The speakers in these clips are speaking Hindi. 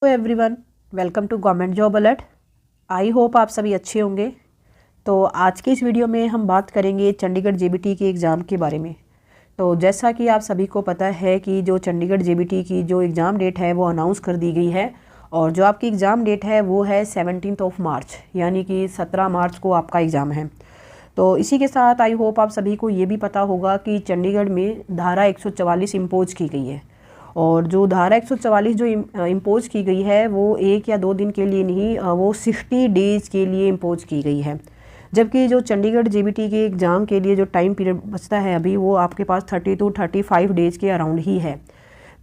Hello everyone, welcome to government job alert. I hope आप सभी अच्छे होंगे। तो आज की इस वीडियो में हम बात करेंगे चंडीगढ़ जेबीटी के एग्ज़ाम के बारे में। तो जैसा कि आप सभी को पता है कि जो चंडीगढ़ जेबीटी की जो एग्ज़ाम डेट है वो अनाउंस कर दी गई है और जो आपकी एग्ज़ाम डेट है वो है 17 मार्च, यानी कि 17 मार्च को आपका एग्ज़ाम है। तो इसी के साथ आई होप आप सभी को ये भी पता होगा कि चंडीगढ़ में धारा 144 इम्पोज की गई है और जो धारा 144 जो इम्पोज की गई है वो 1 या 2 दिन के लिए नहीं, वो 60 डेज़ के लिए इम्पोज की गई है। जबकि जो चंडीगढ़ जेबीटी के एग्ज़ाम के लिए जो टाइम पीरियड बचता है अभी वो आपके पास 30 to 35 डेज़ के अराउंड ही है।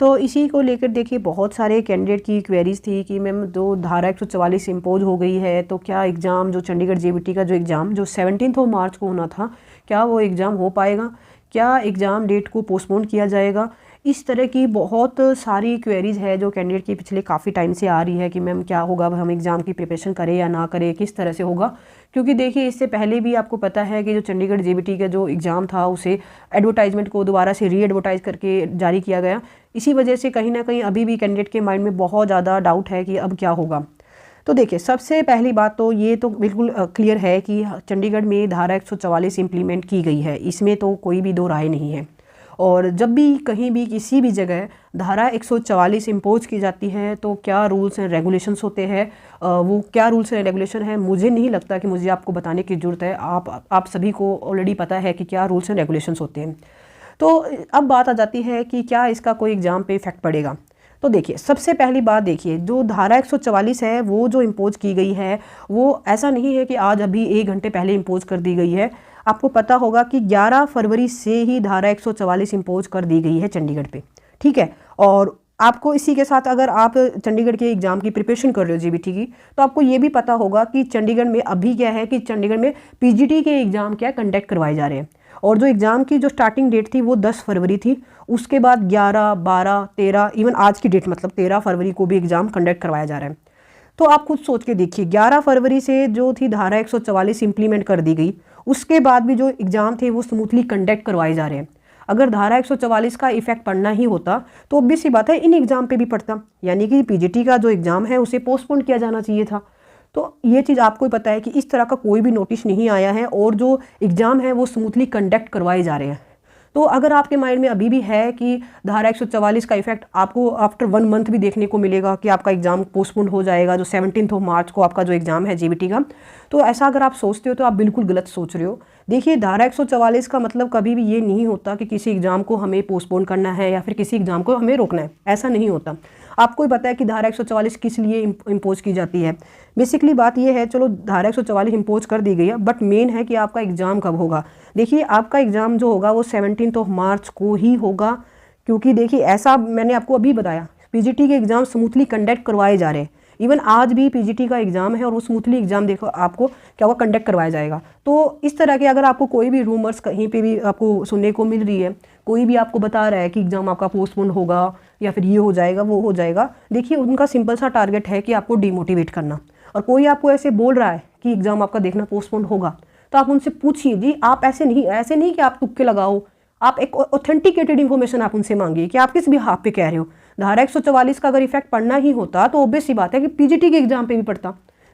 तो इसी को लेकर देखिए बहुत सारे कैंडिडेट की क्वेरीज थी कि मैम जो धारा 144 इम्पोज हो गई है तो क्या एग्ज़ाम जो चंडीगढ़ जेबीटी का जो एग्ज़ाम जो 17 मार्च को होना था क्या वो एग्ज़ाम हो पाएगा, क्या एग्ज़ाम डेट को पोस्टपोन किया जाएगा। इस तरह की बहुत सारी क्वेरीज है जो कैंडिडेट की पिछले काफ़ी टाइम से आ रही है कि मैम क्या होगा, हम एग्ज़ाम की प्रिपरेशन करें या ना करें, किस तरह से होगा। क्योंकि देखिए इससे पहले भी आपको पता है कि जो चंडीगढ़ जेबीटी का जो एग्ज़ाम था उसे एडवर्टाइजमेंट को दोबारा से री एडवर्टाइज करके जारी किया गया। इसी वजह से कहीं ना कहीं अभी भी कैंडिडेट के माइंड में बहुत ज़्यादा डाउट है कि अब क्या होगा। तो देखिए सबसे पहली बात तो ये तो बिल्कुल क्लियर है कि चंडीगढ़ में धारा 144 इम्प्लीमेंट की गई है, इसमें तो कोई भी दो राय नहीं है। और जब भी कहीं भी किसी भी जगह धारा 144 इम्पोज की जाती है तो क्या रूल्स एंड रेगुलेशंस होते हैं, वो क्या रूल्स एंड रेगुलेशन है मुझे नहीं लगता कि मुझे आपको बताने की ज़रूरत है। आप सभी को ऑलरेडी पता है कि क्या रूल्स एंड रेगुलेशंस होते हैं। तो अब बात आ जाती है कि क्या इसका कोई एग्ज़ाम पे इफेक्ट पड़ेगा। तो देखिए सबसे पहली बात, देखिए जो धारा 144 है वो जो इम्पोज की गई है वो ऐसा नहीं है कि आज अभी 1 घंटे पहले इम्पोज कर दी गई है। आपको पता होगा कि 11 फरवरी से ही धारा 144 इम्पोज कर दी गई है चंडीगढ़ पे, ठीक है। और आपको इसी के साथ अगर आप चंडीगढ़ के एग्ज़ाम की प्रिपरेशन कर रहे हो जेबीटी की तो आपको ये भी पता होगा कि चंडीगढ़ में अभी क्या है कि चंडीगढ़ में पीजीटी के एग्ज़ाम क्या कंडक्ट करवाए जा रहे हैं। और जो एग्ज़ाम की जो स्टार्टिंग डेट थी वो 10 फरवरी थी, उसके बाद 11, 12, 13, इवन आज की डेट मतलब 13 फरवरी को भी एग्ज़ाम कंडक्ट करवाया जा रहा है। तो आप खुद सोच के देखिए 11 फरवरी से जो थी धारा 144 इम्प्लीमेंट कर दी गई, उसके बाद भी जो एग्ज़ाम थे वो स्मूथली कंडक्ट करवाए जा रहे हैं। अगर धारा 144 का इफेक्ट पड़ना ही होता तो ऑब्वियस सी बात है इन एग्ज़ाम पे भी पड़ता, यानी कि पीजीटी का जो एग्ज़ाम है उसे पोस्टपोन किया जाना चाहिए था। तो ये चीज़ आपको ही पता है कि इस तरह का कोई भी नोटिस नहीं आया है और जो एग्ज़ाम है वो स्मूथली कंडक्ट करवाए जा रहे हैं। तो अगर आपके माइंड में अभी भी है कि धारा 144 का इफेक्ट आपको आफ्टर 1 मंथ भी देखने को मिलेगा कि आपका एग्ज़ाम पोस्टपोन हो जाएगा, जो 17 मार्च को आपका जो एग्ज़ाम है जेबीटी का, तो ऐसा अगर आप सोचते हो तो आप बिल्कुल गलत सोच रहे हो। देखिए धारा 144 का मतलब कभी भी ये नहीं होता कि किसी एग्ज़ाम को हमें पोस्टपोन करना है या फिर किसी एग्ज़ाम को हमें रोकना है, ऐसा नहीं होता। आपको ही पता है कि धारा 144 किस लिए इम्पोज की जाती है। बेसिकली बात यह है, चलो धारा 144 इम्पोज कर दी गई है, बट मेन है कि आपका एग्ज़ाम कब होगा। देखिए आपका एग्ज़ाम जो होगा वो 17 मार्च को ही होगा, क्योंकि देखिए ऐसा मैंने आपको अभी बताया पीजीटी के एग्ज़ाम स्मूथली कंडक्ट करवाए जा रहे हैं। इवन आज भी पीजीटी का एग्ज़ाम है और वो स्मूथली एग्ज़ाम देखो आपको क्या होगा, कंडक्ट करवाया जाएगा। तो इस तरह के अगर आपको कोई भी रूमर्स कहीं पे भी आपको सुनने को मिल रही है, कोई भी आपको बता रहा है कि एग्ज़ाम आपका पोस्टपोन होगा या फिर ये हो जाएगा वो हो जाएगा, देखिए उनका सिंपल सा टारगेट है कि आपको डिमोटिवेट करना। और कोई आपको ऐसे बोल रहा है कि एग्ज़ाम आपका देखना पोस्टपोन होगा तो आप उनसे पूछिए जी, आप ऐसे नहीं कि आप तुक्के लगाओ, आप एक ऑथेंटिकेटेड इन्फॉर्मेशन आप उनसे मांगिए कि आप किस भी हाथ पे कह रहे हो। धारा 144 का अगर इफेक्ट पड़ना ही होता तो ऑब्वियस सी बात है कि पीजीटी के एग्जाम पे भी पड़ता।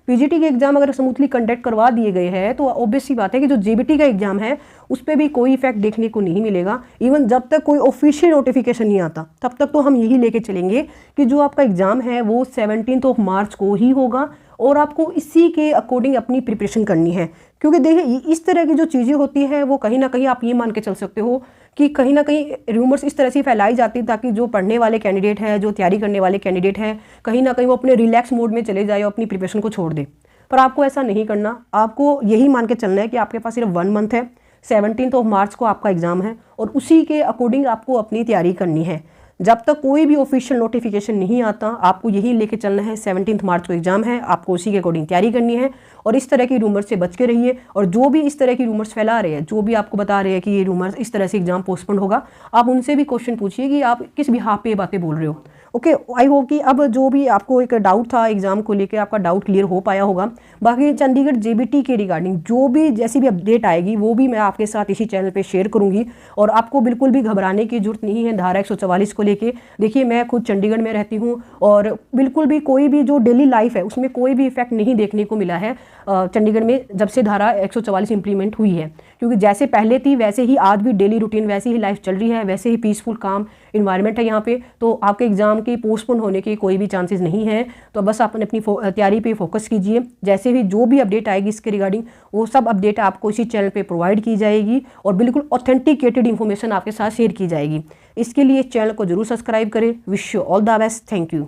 पीजीटी के एग्जाम अगर स्मूथली कंडक्ट करवा दिए गए हैं तो ऑब्वियस सी बात है कि जो जेबीटी का एग्जाम है उस पर भी कोई इफेक्ट देखने को नहीं मिलेगा। इवन जब तक कोई ऑफिशियल नोटिफिकेशन नहीं आता तब तक तो हम यही लेके चलेंगे कि जो आपका एग्जाम है वो 17 मार्च को ही होगा और आपको इसी के अकॉर्डिंग अपनी प्रिपरेशन करनी है। क्योंकि देखिए इस तरह की जो चीज़ें होती हैं वो कहीं ना कहीं आप ये मान के चल सकते हो कि कहीं ना कहीं रूमर्स इस तरह से फैलाई जाती है ताकि जो पढ़ने वाले कैंडिडेट हैं, जो तैयारी करने वाले कैंडिडेट हैं, कहीं ना कहीं वो अपने रिलैक्स मोड में चले जाए और अपनी प्रिपरेशन को छोड़ दे। पर आपको ऐसा नहीं करना, आपको यही मान के चलना है कि आपके पास सिर्फ 1 मंथ है, 17 मार्च को आपका एग्ज़ाम है और उसी के अकॉर्डिंग आपको अपनी तैयारी करनी है। जब तक कोई भी ऑफिशियल नोटिफिकेशन नहीं आता आपको यही लेके चलना है, 17 मार्च को एग्जाम है, आपको उसी के अकॉर्डिंग तैयारी करनी है और इस तरह की रूमर्स से बच के रहिए। और जो भी इस तरह की रूमर्स फैला रहे हैं, जो भी आपको बता रहे हैं कि ये रूमर्स इस तरह से एग्जाम पोस्टपोन होगा, आप उनसे भी क्वेश्चन पूछिए कि आप किस बिहाफ पे ये बातें बोल रहे हो। ओके, आई होप कि अब जो भी आपको एक डाउट था एग्जाम को लेकर आपका डाउट क्लियर हो पाया होगा। बाकी चंडीगढ़ जेबीटी के रिगार्डिंग जो भी जैसी भी अपडेट आएगी वो भी मैं आपके साथ इसी चैनल पे शेयर करूंगी और आपको बिल्कुल भी घबराने की जरूरत नहीं है धारा 144 को लेके। देखिए मैं खुद चंडीगढ़ में रहती हूँ और बिल्कुल भी कोई भी जो डेली लाइफ है उसमें कोई भी इफेक्ट नहीं देखने को मिला है चंडीगढ़ में जब से धारा 144 इंप्लीमेंट हुई है। क्योंकि जैसे पहले थी वैसे ही आज भी डेली रूटीन वैसे ही लाइफ चल रही है, वैसे ही पीसफुल काम इन्वायरमेंट है यहाँ पे। तो आपके एग्जाम के पोस्टपोन होने के कोई भी चांसेस नहीं है। तो बस आप अपनी तैयारी पे फोकस कीजिए। जैसे भी जो भी अपडेट आएगी इसके रिगार्डिंग वो सब अपडेट आपको इसी चैनल पे प्रोवाइड की जाएगी और बिल्कुल ऑथेंटिकेटेड इन्फॉर्मेशन आपके साथ शेयर की जाएगी। इसके लिए चैनल को जरूर सब्सक्राइब करें। Wish you all the best. Thank you.